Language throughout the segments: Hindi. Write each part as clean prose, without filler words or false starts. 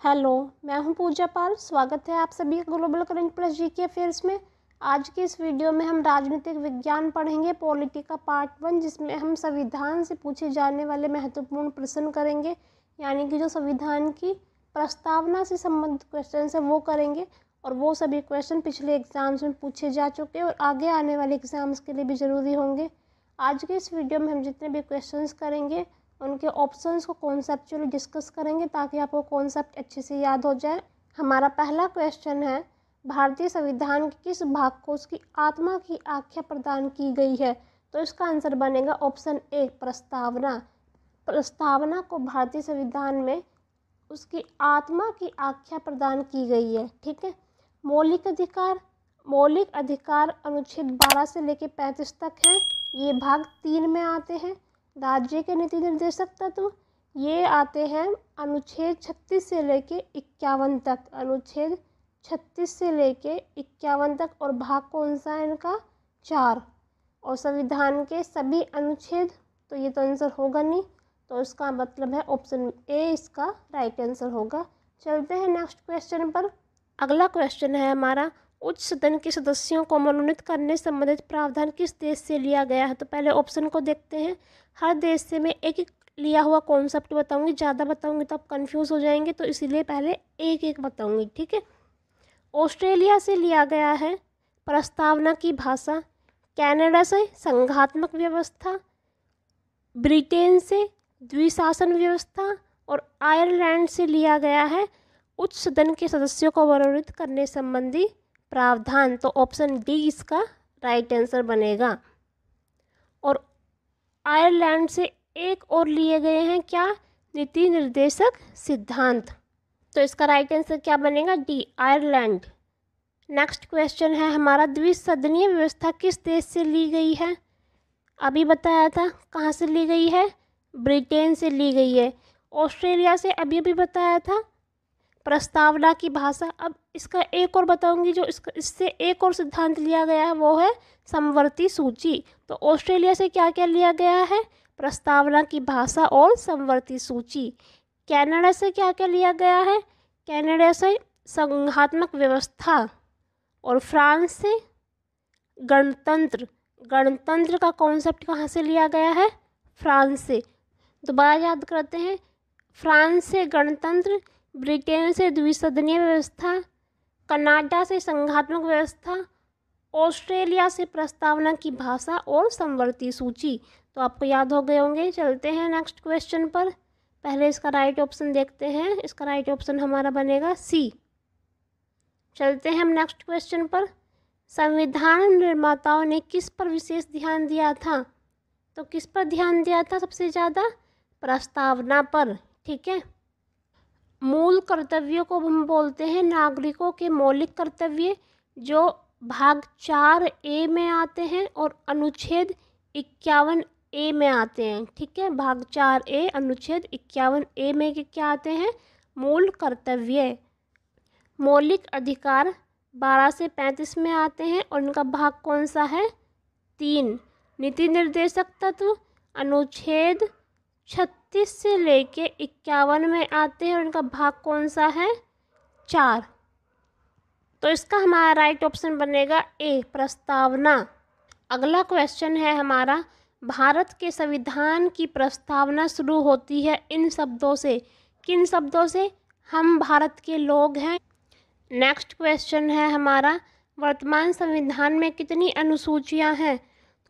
हेलो, मैं हूं पूजा पाल। स्वागत है आप सभी का global current plus GK affairs में। आज के इस वीडियो में हम राजनीतिक विज्ञान पढ़ेंगे, पॉलिटी का पार्ट 1, जिसमें हम संविधान से पूछे जाने वाले महत्वपूर्ण प्रश्न करेंगे। यानी कि जो संविधान की प्रस्तावना से संबंधित क्वेश्चन है वो करेंगे, और वो सभी क्वेश्चन पिछले एग्जाम्स में पूछे जा चुके और आगे आने वाले एग्जाम्स के लिए भी ज़रूरी होंगे। आज के इस वीडियो में हम जितने भी क्वेश्चंस करेंगे उनके ऑप्शंस को कॉन्सेप्चुअली डिस्कस करेंगे ताकि आपको कॉन्सेप्ट अच्छे से याद हो जाए। हमारा पहला क्वेश्चन है, भारतीय संविधान के किस भाग को उसकी आत्मा की आख्या प्रदान की गई है? तो इसका आंसर बनेगा ऑप्शन ए, प्रस्तावना। प्रस्तावना को भारतीय संविधान में उसकी आत्मा की आख्या प्रदान की गई है। ठीक है। मौलिक अधिकार अनुच्छेद 12 से लेकर 35 तक है। ये भाग 3 में आते हैं। राज्य के नीति निर्देशक तत्व ये आते हैं अनुच्छेद 36 से लेके 51 तक। अनुच्छेद 36 से लेके 51 तक। और भाग कौन सा है इनका? 4। और संविधान के सभी अनुच्छेद, तो ये तो आंसर होगा नहीं, तो इसका मतलब है ऑप्शन ए इसका राइट आंसर होगा। चलते हैं नेक्स्ट क्वेश्चन पर। अगला क्वेश्चन है हमारा, उच्च सदन के सदस्यों को मनोनीत करने संबंधित प्रावधान किस देश से लिया गया है? तो पहले ऑप्शन को देखते हैं। हर देश से मैं एक एक लिया हुआ कॉन्सेप्ट बताऊंगी, ज़्यादा बताऊंगी तो आप कंफ्यूज हो जाएंगे, तो इसीलिए पहले एक एक बताऊंगी। ठीक है। ऑस्ट्रेलिया से लिया गया है प्रस्तावना की भाषा, कनाडा से संघात्मक व्यवस्था, ब्रिटेन से द्विशासन व्यवस्था, और आयरलैंड से लिया गया है उच्च सदन के सदस्यों को मनोनीत करने संबंधी प्रावधान। तो ऑप्शन डी इसका राइट आंसर बनेगा। और आयरलैंड से एक और लिए गए हैं क्या? नीति निर्देशक सिद्धांत। तो इसका राइट आंसर क्या बनेगा? D, Ireland. नेक्स्ट क्वेश्चन है हमारा, द्विसदनीय व्यवस्था किस देश से ली गई है? अभी बताया था कहाँ से ली गई है? ब्रिटेन से ली गई है। ऑस्ट्रेलिया से अभी बताया था प्रस्तावना की भाषा। अब इसका एक और बताऊंगी, जो इससे एक और सिद्धांत लिया गया है वो है समवर्ती सूची। तो ऑस्ट्रेलिया से क्या क्या लिया गया है? प्रस्तावना की भाषा और समवर्ती सूची। कनाडा से क्या क्या लिया गया है? कनाडा से संघात्मक व्यवस्था। और फ्रांस से गणतंत्र। गणतंत्र का कॉन्सेप्ट कहाँ से लिया गया है? फ्रांस से। दोबारा याद करते हैं, फ्रांस से गणतंत्र, ब्रिटेन से द्विसदनीय व्यवस्था, कनाडा से संघात्मक व्यवस्था, ऑस्ट्रेलिया से प्रस्तावना की भाषा और समवर्ती सूची। तो आपको याद हो गए होंगे। चलते हैं नेक्स्ट क्वेश्चन पर। पहले इसका राइट ऑप्शन देखते हैं। इसका राइट ऑप्शन हमारा बनेगा सी। चलते हैं हम नेक्स्ट क्वेश्चन पर। संविधान निर्माताओं ने किस पर विशेष ध्यान दिया था? तो किस पर ध्यान दिया था सबसे ज़्यादा? प्रस्तावना पर। ठीक है। मूल कर्तव्यों को हम बोलते हैं नागरिकों के मौलिक कर्तव्य, जो भाग 4A में आते हैं और अनुच्छेद 51A में आते हैं। ठीक है। भाग 4A अनुच्छेद 51A में क्या आते हैं? मूल कर्तव्य। मौलिक अधिकार 12 से 35 में आते हैं और उनका भाग कौन सा है? 3। नीति निर्देशक तत्व अनुच्छेद 36 से लेके 51 में आते हैं और उनका भाग कौन सा है? 4। तो इसका हमारा राइट ऑप्शन बनेगा ए, प्रस्तावना। अगला क्वेश्चन है हमारा, भारत के संविधान की प्रस्तावना शुरू होती है इन शब्दों से। किन शब्दों से? हम भारत के लोग हैं। नेक्स्ट क्वेश्चन है हमारा, वर्तमान संविधान में कितनी अनुसूचियां हैं?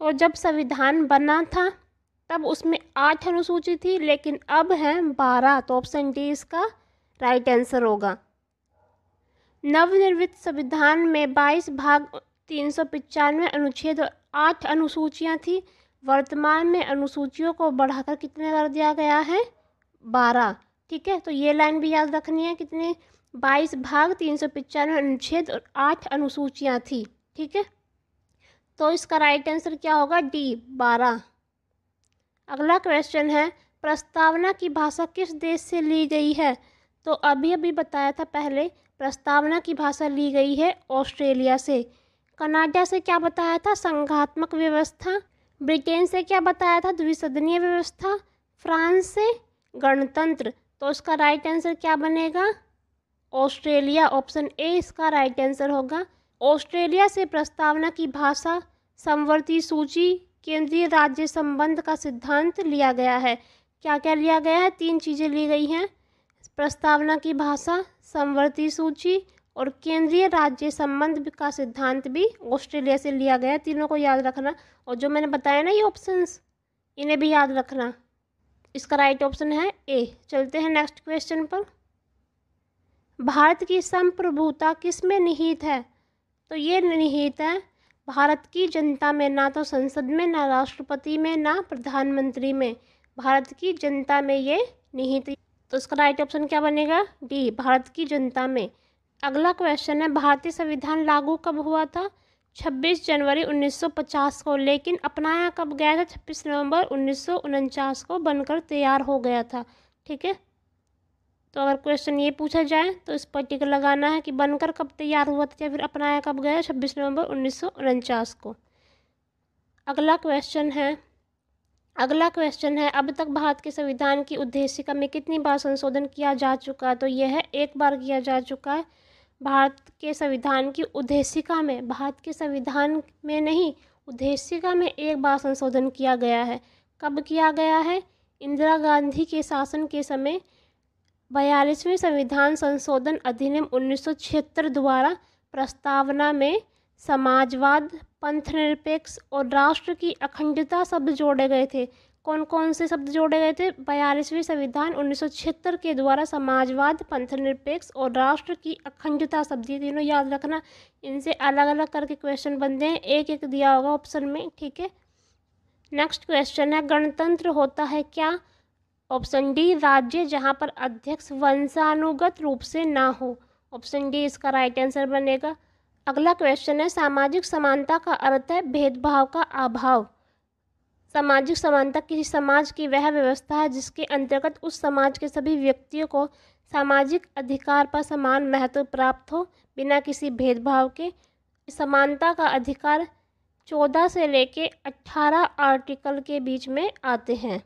तो जब संविधान बना था तब उसमें 8 अनुसूची थी, लेकिन अब है 12। तो ऑप्शन डी इसका राइट आंसर होगा। नवनिर्मित संविधान में 22 भाग 395 अनुच्छेद और 8 अनुसूचियां थी। वर्तमान में अनुसूचियों को बढ़ाकर कितने कर दिया गया है? 12। ठीक है। तो ये लाइन भी याद रखनी है, कितने? 22 भाग 395 अनुच्छेद और 8 अनुसूचियां थी। ठीक है। तो इसका राइट आंसर क्या होगा? डी, 12। अगला क्वेश्चन है, प्रस्तावना की भाषा किस देश से ली गई है? तो अभी बताया था पहले, प्रस्तावना की भाषा ली गई है ऑस्ट्रेलिया से। कनाडा से क्या बताया था? संघात्मक व्यवस्था। ब्रिटेन से क्या बताया था? द्विसदनीय व्यवस्था। फ्रांस से गणतंत्र। तो उसका राइट आंसर क्या बनेगा? ऑस्ट्रेलिया, ऑप्शन ए इसका राइट आंसर होगा। ऑस्ट्रेलिया से प्रस्तावना की भाषा, समवर्ती सूची, केंद्रीय राज्य संबंध का सिद्धांत लिया गया है। क्या क्या लिया गया है? 3 चीज़ें ली गई हैं, प्रस्तावना की भाषा, समवर्ती सूची और केंद्रीय राज्य संबंध का सिद्धांत भी ऑस्ट्रेलिया से लिया गया है। तीनों को याद रखना, और जो मैंने बताया ना ये ऑप्शंस, इन्हें भी याद रखना। इसका राइट ऑप्शन है ए। चलते हैं नेक्स्ट क्वेश्चन पर। भारत की संप्रभुता किस में निहित है? तो ये निहित है भारत की जनता में, ना तो संसद में, ना राष्ट्रपति में, ना प्रधानमंत्री में, भारत की जनता में ये निहित। तो इसका राइट ऑप्शन क्या बनेगा? डी, भारत की जनता में। अगला क्वेश्चन है, भारतीय संविधान लागू कब हुआ था? 26 जनवरी 1950 को, लेकिन अपनाया कब गया था? 26 नवंबर 1949 को बनकर तैयार हो गया था। ठीक है, तो अगर क्वेश्चन ये पूछा जाए तो इस पर टिक लगाना है कि बनकर कब तैयार हुआ था या फिर अपनाया कब गया? 26 नवंबर 1949 को। अगला क्वेश्चन है, अब तक भारत के संविधान की उद्देशिका में कितनी बार संशोधन किया जा चुका है? तो यह है 1 बार किया जा चुका है। भारत के संविधान की उद्देशिका में, भारत के संविधान में नहीं, उद्देशिका में 1 बार संशोधन किया गया है। कब किया गया है? इंदिरा गांधी के शासन के समय 42वें संविधान संशोधन अधिनियम 1976 द्वारा प्रस्तावना में समाजवाद, पंथनिरपेक्ष और राष्ट्र की अखंडता शब्द जोड़े गए थे। कौन कौन से शब्द जोड़े गए थे? 42वें संविधान 1976 के द्वारा समाजवाद, पंथनिरपेक्ष और राष्ट्र की अखंडता शब्द, ये तीनों याद रखना। इनसे अलग अलग करके क्वेश्चन बनते हैं, एक एक दिया होगा ऑप्शन में। ठीक है, नेक्स्ट क्वेश्चन है, गणतंत्र होता है क्या? ऑप्शन डी, राज्य जहां पर अध्यक्ष वंशानुगत रूप से ना हो, ऑप्शन डी इसका राइट आंसर बनेगा। अगला क्वेश्चन है, सामाजिक समानता का अर्थ है भेदभाव का अभाव। सामाजिक समानता किसी समाज की वह व्यवस्था है जिसके अंतर्गत उस समाज के सभी व्यक्तियों को सामाजिक अधिकार पर समान महत्व प्राप्त हो बिना किसी भेदभाव के। समानता का अधिकार 14 से लेके 18 आर्टिकल के बीच में आते हैं।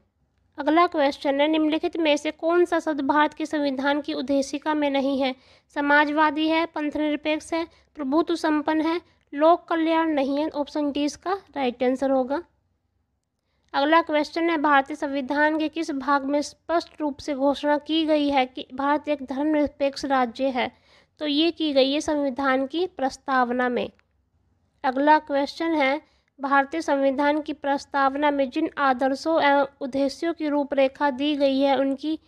अगला क्वेश्चन है, निम्नलिखित में से कौन सा शब्द भारत के संविधान की उद्देशिका में नहीं है? समाजवादी है, पंथनिरपेक्ष है, प्रभुत्व संपन्न है, लोक कल्याण नहीं है, ऑप्शन डी इसका राइट आंसर होगा। अगला क्वेश्चन है, भारतीय संविधान के किस भाग में स्पष्ट रूप से घोषणा की गई है कि भारत एक धर्मनिरपेक्ष राज्य है? तो ये की गई है संविधान की प्रस्तावना में। अगला क्वेश्चन है, भारतीय संविधान की प्रस्तावना में जिन आदर्शों एवं उद्देश्यों की रूपरेखा दी गई है उनकी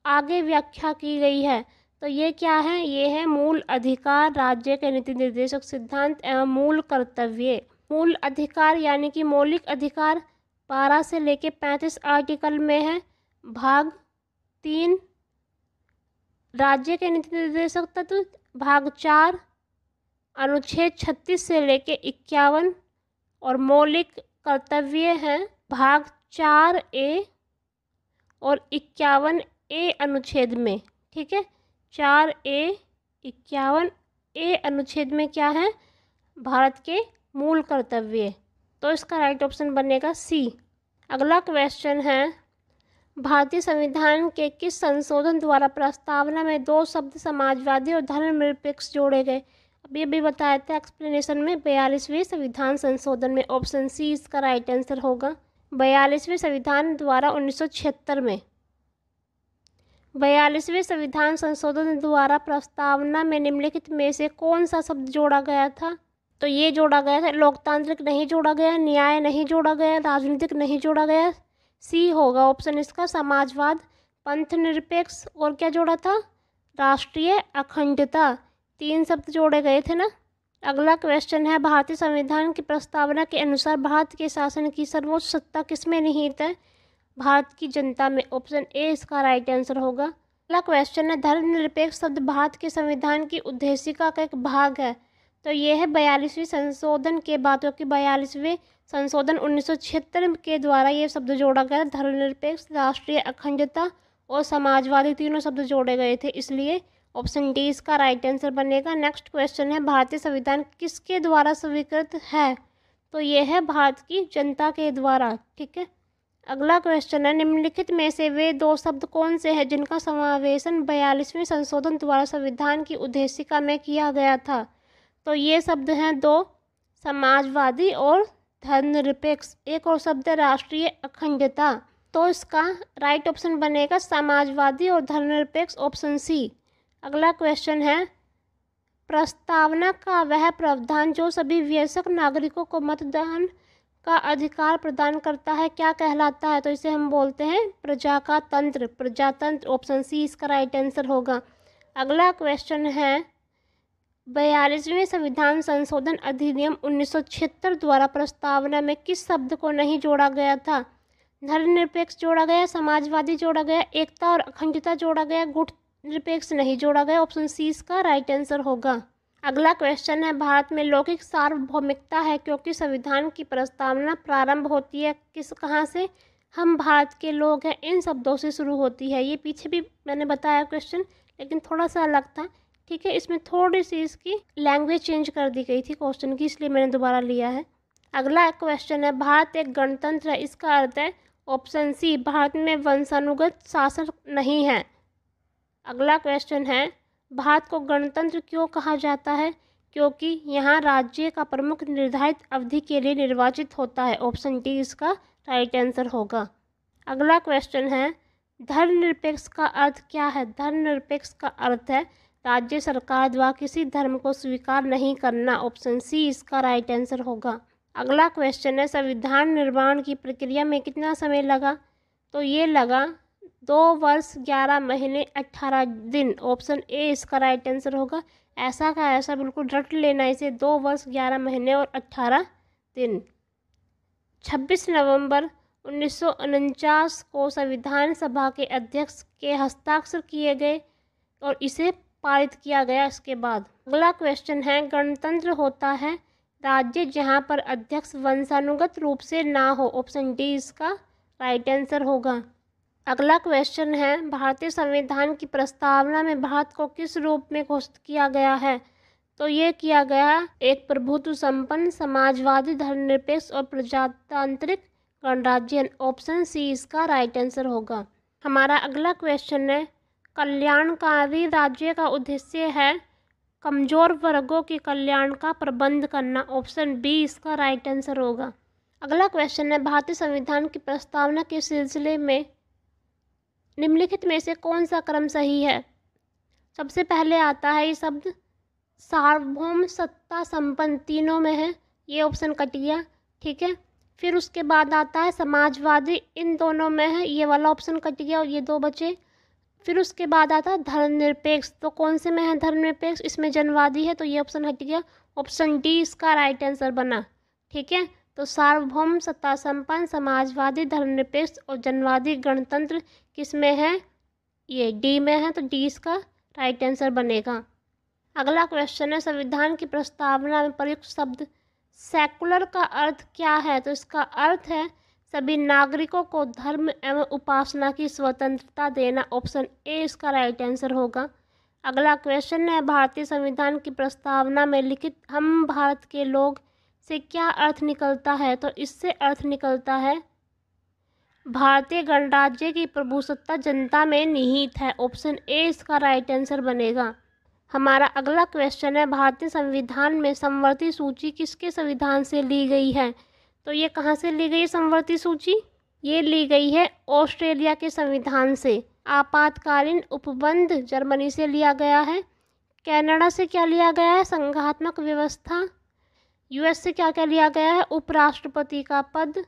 आगे व्याख्या की गई है। तो ये क्या है? ये है मूल अधिकार, राज्य के नीति निर्देशक सिद्धांत एवं मूल कर्तव्य। मूल अधिकार यानी कि मौलिक अधिकार 12 से लेके 35 आर्टिकल में है। भाग 3 राज्य के नीति निर्देशक तत्व, भाग 4 अनुच्छेद 36 से लेके 51 और मौलिक कर्तव्य हैं भाग 4A और 51A अनुच्छेद में। ठीक है, 4A 51A अनुच्छेद में क्या है? भारत के मूल कर्तव्य। तो इसका राइट ऑप्शन बनेगा सी। अगला क्वेश्चन है, भारतीय संविधान के किस संशोधन द्वारा प्रस्तावना में 2 शब्द समाजवादी और धर्मनिरपेक्ष जोड़े गए? अब ये भी बताया था एक्सप्लेनेशन में, 42वें संविधान संशोधन में, ऑप्शन सी इसका राइट आंसर होगा। 42वें संविधान द्वारा 1976 में 42वें संविधान संशोधन द्वारा प्रस्तावना में निम्नलिखित में से कौन सा शब्द जोड़ा गया था? तो ये जोड़ा गया था, लोकतांत्रिक नहीं जोड़ा गया, न्याय नहीं जोड़ा गया, राजनीतिक नहीं जोड़ा गया, सी होगा ऑप्शन इसका समाजवाद, पंथनिरपेक्ष और क्या जोड़ा था? राष्ट्रीय अखंडता। 3 शब्द जोड़े गए थे ना। अगला क्वेश्चन है, भारतीय संविधान की प्रस्तावना के अनुसार भारत के शासन की सर्वोच्च सत्ता किसमें निहित है? भारत की जनता में, ऑप्शन ए इसका राइट आंसर होगा। अगला क्वेश्चन है, धर्मनिरपेक्ष शब्द भारत के संविधान की उद्देशिका का एक भाग है। तो ये है 42वें संशोधन के बाद, क्योंकि 42वें संशोधन 1976 के द्वारा ये शब्द जोड़ा गया, धर्मनिरपेक्ष, राष्ट्रीय अखंडता और समाजवादी तीनों शब्द जोड़े गए थे, इसलिए ऑप्शन डी इसका राइट आंसर बनेगा। नेक्स्ट क्वेश्चन है, भारतीय संविधान किसके द्वारा स्वीकृत है? तो ये है भारत की जनता के द्वारा। ठीक है, अगला क्वेश्चन है, निम्नलिखित में से वे दो शब्द कौन से हैं जिनका समावेशन 42वें संशोधन द्वारा संविधान की उद्देशिका में किया गया था? तो ये शब्द हैं दो, समाजवादी और धर्मनिरपेक्ष। एक और शब्द है राष्ट्रीय अखंडता। तो इसका राइट ऑप्शन बनेगा समाजवादी और धर्मनिरपेक्ष, ऑप्शन सी। अगला क्वेश्चन है, प्रस्तावना का वह प्रावधान जो सभी वयस्क नागरिकों को मतदान का अधिकार प्रदान करता है क्या कहलाता है? तो इसे हम बोलते हैं प्रजा का तंत्र, प्रजातंत्र, ऑप्शन सी इसका राइट आंसर होगा। अगला क्वेश्चन है, 42वें संविधान संशोधन अधिनियम 1976 द्वारा प्रस्तावना में किस शब्द को नहीं जोड़ा गया था? धर्मनिरपेक्ष जोड़ा गया, समाजवादी जोड़ा गया, एकता और अखंडता जोड़ा गया, गुट निरपेक्ष नहीं जोड़ा गया, ऑप्शन सी इसका राइट आंसर होगा। अगला क्वेश्चन है, भारत में लौकिक सार्वभौमिकता है क्योंकि संविधान की प्रस्तावना प्रारंभ होती है कहाँ से? हम भारत के लोग हैं, इन शब्दों से शुरू होती है। ये पीछे भी मैंने बताया क्वेश्चन, लेकिन थोड़ा सा अलग था, ठीक है। इसमें थोड़ी सी इसकी लैंग्वेज चेंज कर दी गई थी क्वेश्चन की, इसलिए मैंने दोबारा लिया है। अगला क्वेश्चन है, भारत एक गणतंत्र है, इसका अर्थ है ऑप्शन सी, भारत में वंशानुगत शासन नहीं है। अगला क्वेश्चन है, भारत को गणतंत्र क्यों कहा जाता है? क्योंकि यहाँ राज्य का प्रमुख निर्धारित अवधि के लिए निर्वाचित होता है, ऑप्शन डी इसका राइट आंसर होगा। अगला क्वेश्चन है, धर्मनिरपेक्ष का अर्थ क्या है? धर्मनिरपेक्ष का अर्थ है राज्य सरकार द्वारा किसी धर्म को स्वीकार नहीं करना, ऑप्शन सी इसका राइट आंसर होगा। अगला क्वेश्चन है, संविधान निर्माण की प्रक्रिया में कितना समय लगा? तो ये लगा 2 वर्ष 11 महीने 18 दिन, ऑप्शन ए इसका राइट आंसर होगा। ऐसा का ऐसा बिल्कुल रट लेना इसे, 2 वर्ष 11 महीने और 18 दिन। 26 नवंबर 1949 को संविधान सभा के अध्यक्ष के हस्ताक्षर किए गए और इसे पारित किया गया इसके बाद। अगला क्वेश्चन है, गणतंत्र होता है राज्य जहां पर अध्यक्ष वंशानुगत रूप से ना हो, ऑप्शन डी इसका राइट आंसर होगा। अगला क्वेश्चन है, भारतीय संविधान की प्रस्तावना में भारत को किस रूप में घोषित किया गया है? तो ये किया गया एक प्रभुत्व संपन्न, समाजवादी, धर्मनिरपेक्ष और प्रजातांत्रिक गणराज्य, ऑप्शन सी इसका राइट आंसर होगा। हमारा अगला क्वेश्चन है, कल्याणकारी राज्य का उद्देश्य है कमजोर वर्गों के कल्याण का प्रबंध करना, ऑप्शन बी इसका राइट आंसर होगा। अगला क्वेश्चन है, भारतीय संविधान की प्रस्तावना के सिलसिले में निम्नलिखित में से कौन सा क्रम सही है? सबसे पहले आता है ये शब्द सार्वभौम सत्ता संपन्न, तीनों में है, ये ऑप्शन कट गया, ठीक है। फिर उसके बाद आता है समाजवादी, इन दोनों में है, ये वाला ऑप्शन कट गया और ये 2 बचे। फिर उसके बाद आता है धर्मनिरपेक्ष, तो कौन से में है धर्मनिरपेक्ष? इसमें जनवादी है, तो ये ऑप्शन हट गया, ऑप्शन डी इसका राइट आंसर बना, ठीक है। तो सार्वभौम सत्ता संपन्न, समाजवादी, धर्मनिरपेक्ष और जनवादी गणतंत्र किस में है? ये डी में है, तो डी इसका राइट आंसर बनेगा। अगला क्वेश्चन है, संविधान की प्रस्तावना में प्रयुक्त शब्द सेकुलर का अर्थ क्या है? तो इसका अर्थ है सभी नागरिकों को धर्म एवं उपासना की स्वतंत्रता देना, ऑप्शन ए इसका राइट आंसर होगा। अगला क्वेश्चन है, भारतीय संविधान की प्रस्तावना में लिखित हम भारत के लोग से क्या अर्थ निकलता है? तो इससे अर्थ निकलता है भारतीय गणराज्य की प्रभुसत्ता जनता में निहित है, ऑप्शन ए इसका राइट आंसर बनेगा। हमारा अगला क्वेश्चन है, भारतीय संविधान में समवर्ती सूची किसके संविधान से ली गई है? तो ये कहाँ से ली गई है समवर्ती सूची? ये ली गई है ऑस्ट्रेलिया के संविधान से। आपातकालीन उपबंध जर्मनी से लिया गया है। कनाडा से क्या लिया गया है? संघात्मक व्यवस्था। यूएस से क्या क्या लिया गया है? उपराष्ट्रपति का पद,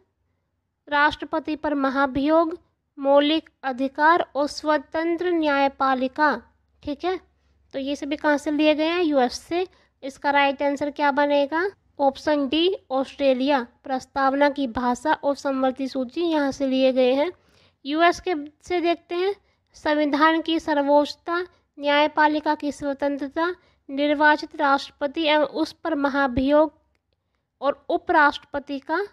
राष्ट्रपति पर महाभियोग, मौलिक अधिकार और स्वतंत्र न्यायपालिका, ठीक है। तो ये सभी कहाँ से लिए गए हैं? यूएस से। इसका राइट आंसर क्या बनेगा? Option D Australia. प्रस्तावना की भाषा और समवर्ती सूची यहाँ से लिए गए हैं। यूएस के से देखते हैं संविधान की सर्वोच्चता, न्यायपालिका की स्वतंत्रता, निर्वाचित राष्ट्रपति एवं उस पर महाभियोग और उपराष्ट्रपति का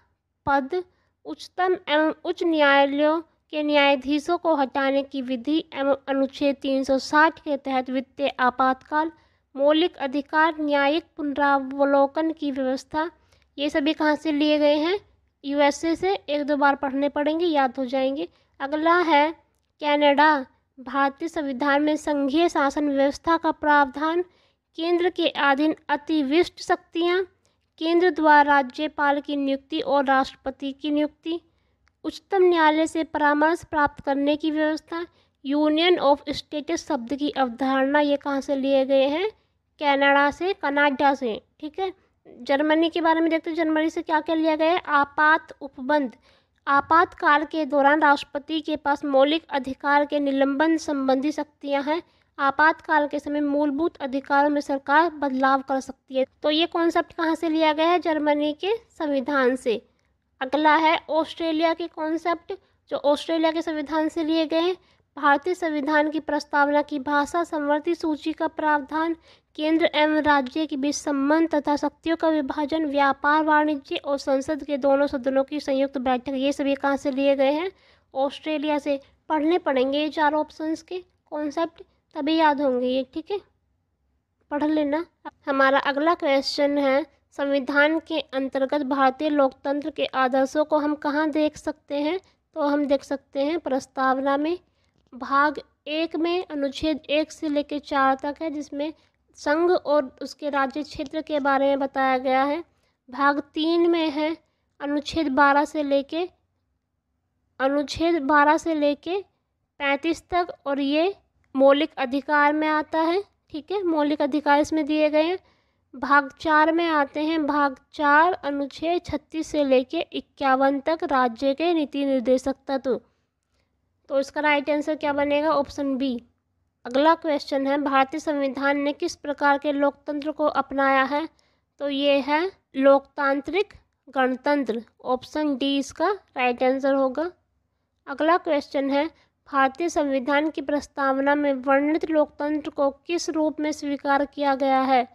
पद, उच्चतम एवं उच्च न्यायालयों के न्यायाधीशों को हटाने की विधि एवं अनुच्छेद 360 के तहत वित्तीय आपातकाल, मौलिक अधिकार, न्यायिक पुनरावलोकन की व्यवस्था, ये सभी कहाँ से लिए गए हैं? यूएसए से 1-2 बार पढ़ने पड़ेंगे, याद हो जाएंगे। अगला है कनाडा। भारतीय संविधान में संघीय शासन व्यवस्था का प्रावधान, केंद्र के अधीन अतिविशिष्ट शक्तियाँ, केंद्र द्वारा राज्यपाल की नियुक्ति और राष्ट्रपति की नियुक्ति, उच्चतम न्यायालय से परामर्श प्राप्त करने की व्यवस्था, यूनियन ऑफ स्टेट्स शब्द की अवधारणा। ये कहाँ से लिए गए हैं? कनाडा से। ठीक है। जर्मनी के बारे में देखते हैं। जर्मनी से क्या क्या लिया गया है? आपात उपबंध। आपातकाल के दौरान राष्ट्रपति के पास मौलिक अधिकार के निलंबन संबंधी शक्तियां हैं। आपातकाल के समय मूलभूत अधिकारों में सरकार बदलाव कर सकती है। तो ये कॉन्सेप्ट कहाँ से लिया गया है? जर्मनी के संविधान से। अगला है ऑस्ट्रेलिया के कॉन्सेप्ट, जो ऑस्ट्रेलिया के संविधान से लिए गए हैं। भारतीय संविधान की प्रस्तावना की भाषा संवृत्ति सूची का प्रावधान, केंद्र एवं राज्य के बीच संबंध तथा शक्तियों का विभाजन, व्यापार वाणिज्य और संसद के दोनों सदनों की संयुक्त बैठक। ये सभी कहाँ से लिए गए हैं? ऑस्ट्रेलिया से। पढ़ने पड़ेंगे ये 4 ऑप्शंस के कॉन्सेप्ट, तभी याद होंगे ये। ठीक है, पढ़ लेना। हमारा अगला क्वेश्चन है, संविधान के अंतर्गत भारतीय लोकतंत्र के आदर्शों को हम कहाँ देख सकते हैं? तो हम देख सकते हैं प्रस्तावना में। भाग 1 में अनुच्छेद 1 से लेकर 4 तक है, जिसमें संघ और उसके राज्य क्षेत्र के बारे में बताया गया है। भाग 3 में है अनुच्छेद 12 से लेके 35 तक, और ये मौलिक अधिकार में आता है। ठीक है, मौलिक अधिकार इसमें दिए गए हैं। भाग 4 में आते हैं। भाग 4 अनुच्छेद 36 से लेके 51 तक, राज्य के नीति निर्देशक तत्व। तो इसका राइट आंसर क्या बनेगा? Option B. अगला क्वेश्चन है, भारतीय संविधान ने किस प्रकार के लोकतंत्र को अपनाया है? तो ये है लोकतांत्रिक गणतंत्र। ऑप्शन डी इसका राइट आंसर होगा। अगला क्वेश्चन है, भारतीय संविधान की प्रस्तावना में वर्णित लोकतंत्र को किस रूप में स्वीकार किया गया है?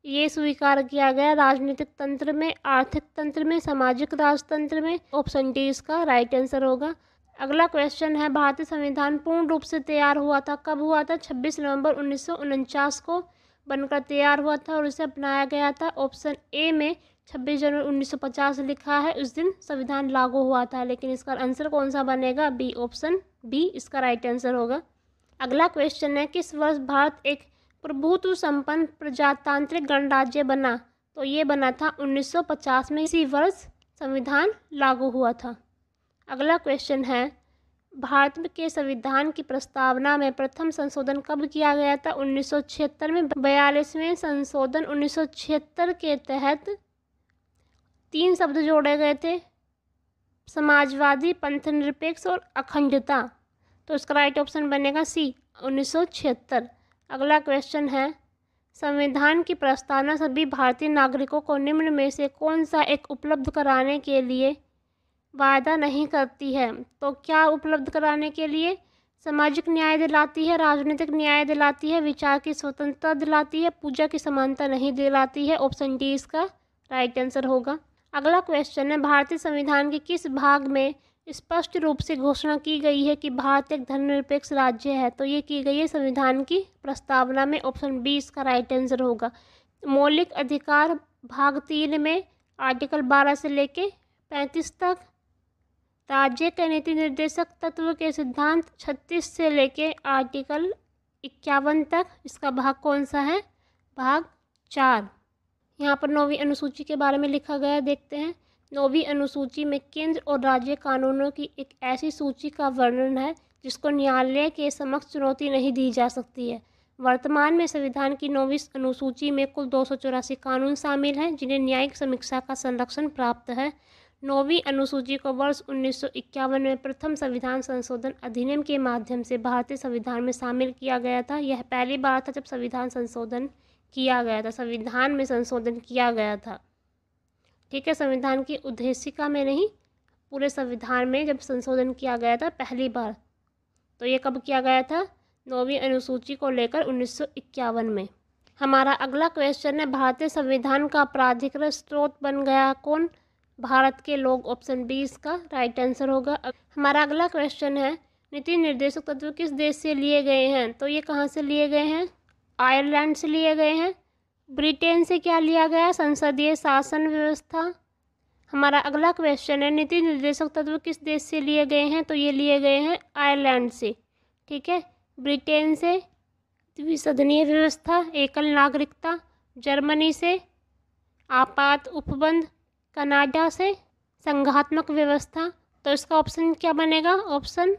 ये स्वीकार किया गया राजनीतिक तंत्र में, आर्थिक तंत्र में, सामाजिक राजतंत्र में। ऑप्शन डी इसका राइट आंसर होगा। अगला क्वेश्चन है, भारतीय संविधान पूर्ण रूप से तैयार हुआ था, कब हुआ था? 26 नवंबर 1949 को बनकर तैयार हुआ था और इसे अपनाया गया था। ऑप्शन ए में 26 जनवरी 1950 लिखा है, उस दिन संविधान लागू हुआ था, लेकिन इसका आंसर कौन सा बनेगा? बी। ऑप्शन बी इसका राइट आंसर होगा। अगला क्वेश्चन है, किस वर्ष भारत एक प्रभुत्व संपन्न प्रजातांत्रिक गणराज्य बना? तो ये बना था 1950 में, इसी वर्ष संविधान लागू हुआ था। अगला क्वेश्चन है, भारत के संविधान की प्रस्तावना में प्रथम संशोधन कब किया गया था? 1976 में। 42वें संशोधन 1976 के तहत 3 शब्द जोड़े गए थे, समाजवादी, पंथनिरपेक्ष और अखंडता। तो इसका राइट ऑप्शन बनेगा सी, 1976। अगला क्वेश्चन है, संविधान की प्रस्तावना सभी भारतीय नागरिकों को निम्न में से कौन सा एक उपलब्ध कराने के लिए वायदा नहीं करती है? तो क्या उपलब्ध कराने के लिए? सामाजिक न्याय दिलाती है, राजनीतिक न्याय दिलाती है, विचार की स्वतंत्रता दिलाती है, पूजा की समानता नहीं दिलाती है। ऑप्शन डी इसका राइट आंसर होगा। अगला क्वेश्चन है, भारतीय संविधान के किस भाग में स्पष्ट रूप से घोषणा की गई है कि भारत एक धर्मनिरपेक्ष राज्य है? तो ये की गई है संविधान की प्रस्तावना में। ऑप्शन बी इसका राइट आंसर होगा। मौलिक अधिकार भाग 3 में आर्टिकल 12 से लेके 35 तक, राज्य के नीति निर्देशक तत्व के सिद्धांत 36 से लेके आर्टिकल 51 तक, इसका भाग कौन सा है? भाग 4। यहाँ पर 9वीं अनुसूची के बारे में लिखा गया है, देखते हैं। 9वीं अनुसूची में केंद्र और राज्य कानूनों की एक ऐसी सूची का वर्णन है जिसको न्यायालय के समक्ष चुनौती नहीं दी जा सकती है। वर्तमान में संविधान की 9वीं अनुसूची में कुल 284 कानून शामिल हैं जिन्हें न्यायिक समीक्षा का संरक्षण प्राप्त है। 9वीं अनुसूची को वर्ष 1951 में प्रथम संविधान संशोधन अधिनियम के माध्यम से भारतीय संविधान में शामिल किया गया था। यह पहली बार था जब संविधान संशोधन किया गया था, संविधान में संशोधन किया गया था। ठीक है, संविधान की उद्देशिका में नहीं, पूरे संविधान में जब संशोधन किया गया था पहली बार। तो ये कब किया गया था? 9वीं अनुसूची को लेकर 1951 में। हमारा अगला क्वेश्चन है, भारतीय संविधान का प्राधिकृत स्रोत बन गया कौन? भारत के लोग। ऑप्शन बी इसका राइट आंसर होगा। हमारा अगला क्वेश्चन है, नीति निर्देशक तत्व किस देश से लिए गए हैं? तो ये कहाँ से लिए गए हैं? आयरलैंड से लिए गए हैं। ब्रिटेन से क्या लिया गया? संसदीय शासन व्यवस्था। हमारा अगला क्वेश्चन है, नीति निर्देशक तत्व किस देश से लिए गए हैं? तो ये लिए गए हैं आयरलैंड से, ठीक है। ब्रिटेन से द्विसदनीय व्यवस्था, एकल नागरिकता। जर्मनी से आपात उपबंध। कनाडा से संघात्मक व्यवस्था। तो इसका ऑप्शन क्या बनेगा? ऑप्शन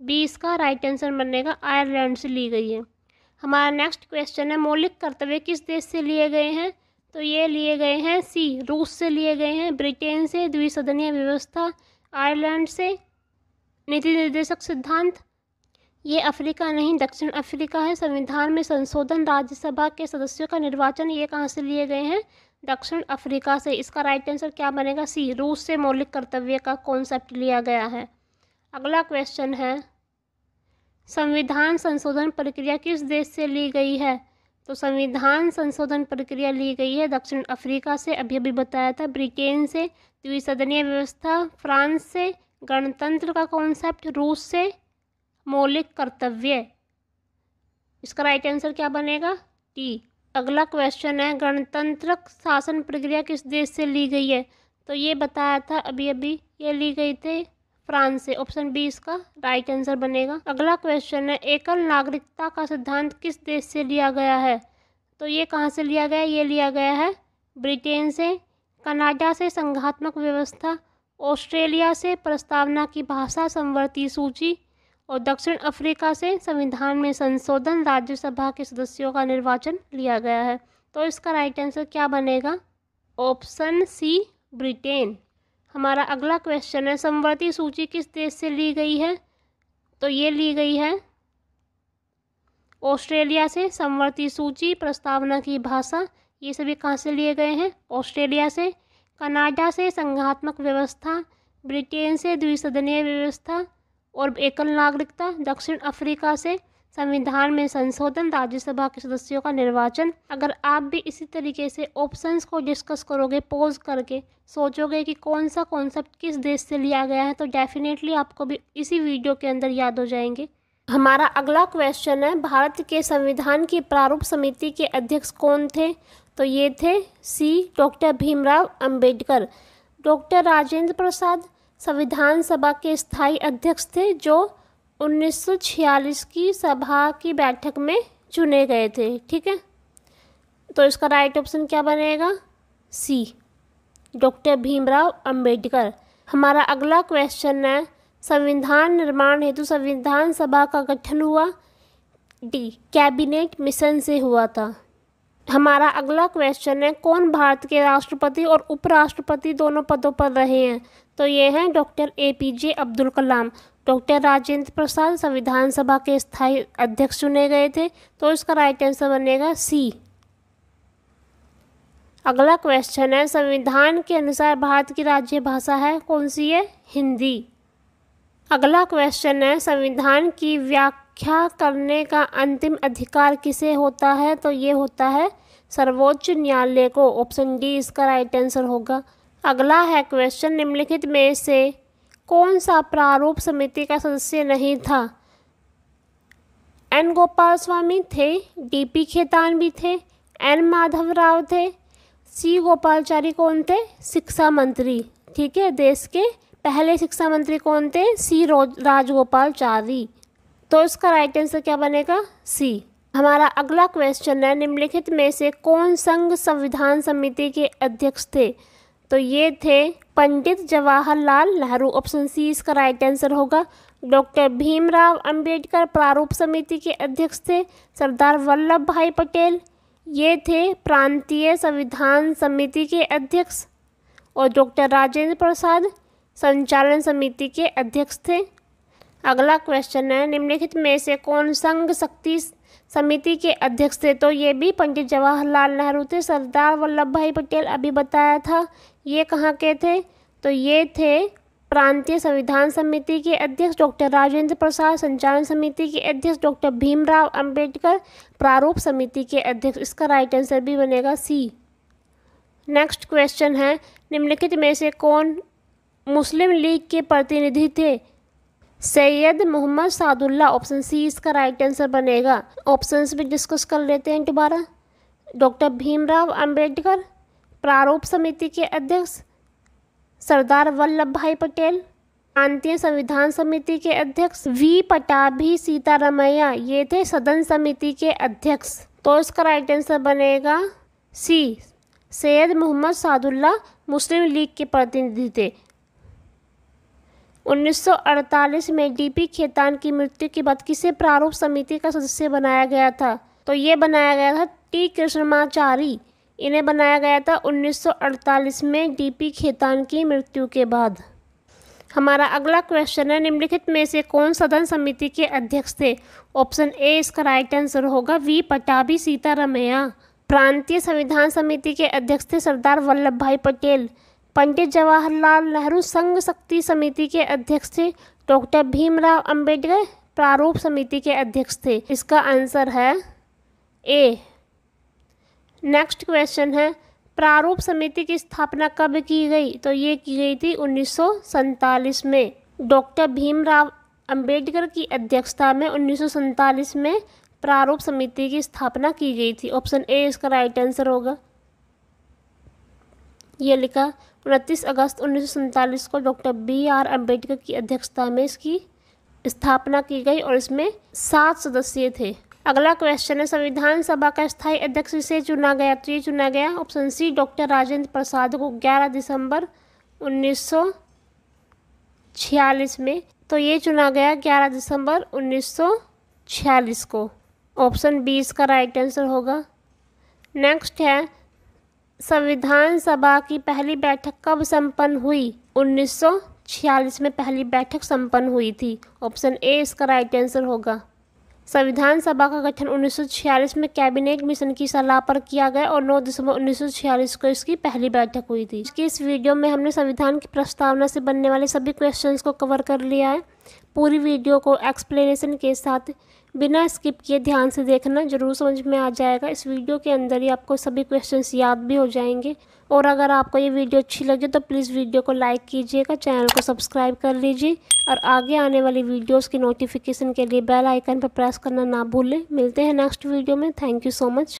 बी इसका राइट आंसर बनेगा, आयरलैंड से ली गई है। हमारा नेक्स्ट क्वेश्चन है, मौलिक कर्तव्य किस देश से लिए गए हैं? तो ये लिए गए हैं सी, रूस से लिए गए हैं। ब्रिटेन से द्विसदनीय व्यवस्था, आयरलैंड से नीति निर्देशक सिद्धांत। ये अफ्रीका नहीं, दक्षिण अफ्रीका है। संविधान में संशोधन, राज्यसभा के सदस्यों का निर्वाचन, ये कहाँ से लिए गए हैं? दक्षिण अफ्रीका से। इसका राइट आंसर क्या बनेगा? सी, रूस से मौलिक कर्तव्य का कॉन्सेप्ट लिया गया है। अगला क्वेश्चन है, संविधान संशोधन प्रक्रिया किस देश से ली गई है? तो संविधान संशोधन प्रक्रिया ली गई है दक्षिण अफ्रीका से, अभी बताया था। ब्रिटेन से द्विसदनीय व्यवस्था, फ्रांस से गणतंत्र का कॉन्सेप्ट, रूस से मौलिक कर्तव्य। इसका राइट आंसर क्या बनेगा? टी। अगला क्वेश्चन है, गणतंत्र शासन प्रक्रिया किस देश से ली गई है? तो ये बताया था अभी ये ली गई थी फ्रांस से। ऑप्शन बी इसका राइट आंसर बनेगा। अगला क्वेश्चन है, एकल नागरिकता का सिद्धांत किस देश से लिया गया है? तो ये कहाँ से लिया गया? ये लिया गया है ब्रिटेन से। कनाडा से संघात्मक व्यवस्था, ऑस्ट्रेलिया से प्रस्तावना की भाषा, समवर्ती सूची, और दक्षिण अफ्रीका से संविधान में संशोधन, राज्यसभा के सदस्यों का निर्वाचन लिया गया है। तो इसका राइट आंसर क्या बनेगा? Option C, Britain. हमारा अगला क्वेश्चन है, समवर्ती सूची किस देश से ली गई है? तो ये ली गई है ऑस्ट्रेलिया से। समवर्ती सूची, प्रस्तावना की भाषा, ये सभी कहाँ से लिए गए हैं? ऑस्ट्रेलिया से। कनाडा से संघात्मक व्यवस्था, ब्रिटेन से द्विसदनीय व्यवस्था और एकल नागरिकता, दक्षिण अफ्रीका से संविधान में संशोधन, राज्यसभा के सदस्यों का निर्वाचन। अगर आप भी इसी तरीके से ऑप्शंस को डिस्कस करोगे, पॉज करके सोचोगे कि कौन सा कॉन्सेप्ट किस देश से लिया गया है, तो डेफिनेटली आपको भी इसी वीडियो के अंदर याद हो जाएंगे। हमारा अगला क्वेश्चन है, भारत के संविधान की प्रारूप समिति के अध्यक्ष कौन थे? तो ये थे सी, डॉक्टर भीमराव अंबेडकर। डॉक्टर राजेंद्र प्रसाद संविधान सभा के स्थायी अध्यक्ष थे, जो 1946 की सभा की बैठक में चुने गए थे, ठीक है। तो इसका राइट ऑप्शन क्या बनेगा? सी, डॉक्टर भीमराव अंबेडकर। हमारा अगला क्वेश्चन है, संविधान निर्माण हेतु संविधान सभा का गठन हुआ? डी, कैबिनेट मिशन से हुआ था। हमारा अगला क्वेश्चन है, कौन भारत के राष्ट्रपति और उपराष्ट्रपति दोनों पदों पर रहे हैं? तो ये हैं doctor APJ Abdul Kalam. Doctor Rajendra Prasad संविधान सभा के स्थायी अध्यक्ष चुने गए थे, तो इसका राइट आंसर बनेगा सी। अगला क्वेश्चन है, संविधान के अनुसार भारत की राज्य भाषा है कौन सी है? हिंदी। अगला क्वेश्चन है, संविधान की व्याख्या करने का अंतिम अधिकार किसे होता है? तो ये होता है सर्वोच्च न्यायालय को। ऑप्शन डी इसका राइट आंसर होगा। अगला है क्वेश्चन, निम्नलिखित में से कौन सा प्रारूप समिति का सदस्य नहीं था? N गोपाल स्वामी थे, DP खेतान भी थे, N माधव राव थे, C गोपालचारी कौन थे? शिक्षा मंत्री, ठीक है। देश के पहले शिक्षा मंत्री कौन थे? C राजगोपालचारी। तो इसका राइट आंसर क्या बनेगा? C। हमारा अगला क्वेश्चन है, निम्नलिखित में से कौन संघ संविधान समिति के अध्यक्ष थे? तो ये थे पंडित जवाहरलाल नेहरू। ऑप्शन सी इसका राइट आंसर होगा। डॉक्टर भीमराव अंबेडकर प्रारूप समिति के अध्यक्ष थे। सरदार वल्लभ भाई पटेल ये थे प्रांतीय संविधान समिति के अध्यक्ष, और डॉक्टर राजेंद्र प्रसाद संचालन समिति के अध्यक्ष थे। अगला क्वेश्चन है, निम्नलिखित में से कौन संघ शक्ति समिति के अध्यक्ष थे? तो ये भी पंडित जवाहरलाल नेहरू थे। सरदार वल्लभ भाई पटेल अभी बताया था, ये कहाँ के थे? तो ये थे प्रांतीय संविधान समिति के अध्यक्ष। डॉक्टर राजेंद्र प्रसाद संचालन समिति के अध्यक्ष, डॉक्टर भीमराव अंबेडकर प्रारूप समिति के अध्यक्ष। इसका राइट आंसर भी बनेगा सी। नेक्स्ट क्वेश्चन है, निम्नलिखित में से कौन मुस्लिम लीग के प्रतिनिधि थे? सैयद मोहम्मद सादुल्ला। ऑप्शन सी इसका राइट आंसर बनेगा। ऑप्शंस भी डिस्कस कर लेते हैं दोबारा। डॉक्टर भीमराव अंबेडकर प्रारूप समिति के अध्यक्ष, सरदार वल्लभ भाई पटेल। प्रांतीय संविधान समिति के अध्यक्ष वी पटाभी सीतारामैया, ये थे सदन समिति के अध्यक्ष। तो इसका राइट आंसर बनेगा सी, सैयद मोहम्मद सादुल्ला मुस्लिम लीग के प्रतिनिधि थे। 1948 में डीपी खेतान की मृत्यु के बाद किसे प्रारूप समिति का सदस्य बनाया गया था? तो ये बनाया गया था टी कृष्णमाचारी। इन्हें बनाया गया था 1948 में डीपी खेतान की मृत्यु के बाद। हमारा अगला क्वेश्चन है, निम्नलिखित में से कौन सदन समिति के अध्यक्ष थे? ऑप्शन ए इसका राइट आंसर होगा वी पटाभी सीतारामैया। प्रांतीय संविधान समिति के अध्यक्ष थे सरदार वल्लभ भाई पटेल। पंडित जवाहरलाल नेहरू संघ शक्ति समिति के अध्यक्ष थे डॉक्टर भीमराव अंबेडकर प्रारूप समिति के अध्यक्ष थे। इसका आंसर है ए। नेक्स्ट क्वेश्चन है, प्रारूप समिति की स्थापना कब की गई? तो ये की गई थी 1947 में। डॉक्टर भीमराव अंबेडकर की अध्यक्षता में 1947 में प्रारूप समिति की स्थापना की गई थी। ऑप्शन ए इसका राइट आंसर होगा। ये लिखा 29 अगस्त 1947 को डॉक्टर BR अम्बेडकर की अध्यक्षता में इसकी स्थापना की गई और इसमें 7 सदस्य थे। अगला क्वेश्चन है, संविधान सभा का स्थायी अध्यक्ष से चुना गया? तो ये चुना गया option C doctor Rajendra Prasad को 11 दिसंबर 1946 में। तो ये चुना गया 11 दिसंबर 1946 को। ऑप्शन बी इसका राइट आंसर होगा। नेक्स्ट है, संविधान सभा की पहली बैठक कब संपन्न हुई? 1946 में पहली बैठक संपन्न हुई थी। ऑप्शन ए इसका राइट आंसर होगा। संविधान सभा का गठन 1946 में कैबिनेट मिशन की सलाह पर किया गया और 9 दिसंबर 1946 को इसकी पहली बैठक हुई थी। इस वीडियो में हमने संविधान की प्रस्तावना से बनने वाले सभी क्वेश्चंस को कवर कर लिया है। पूरी वीडियो को एक्सप्लेनेशन के साथ बिना स्किप किए ध्यान से देखना, जरूर समझ में आ जाएगा। इस वीडियो के अंदर ही आपको सभी क्वेश्चंस याद भी हो जाएंगे। और अगर आपको ये वीडियो अच्छी लगे तो प्लीज़ वीडियो को लाइक कीजिएगा, चैनल को सब्सक्राइब कर लीजिए और आगे आने वाली वीडियोस की नोटिफिकेशन के लिए बेल आइकन पर प्रेस करना ना भूलें। मिलते हैं नेक्स्ट वीडियो में। Thank you so much.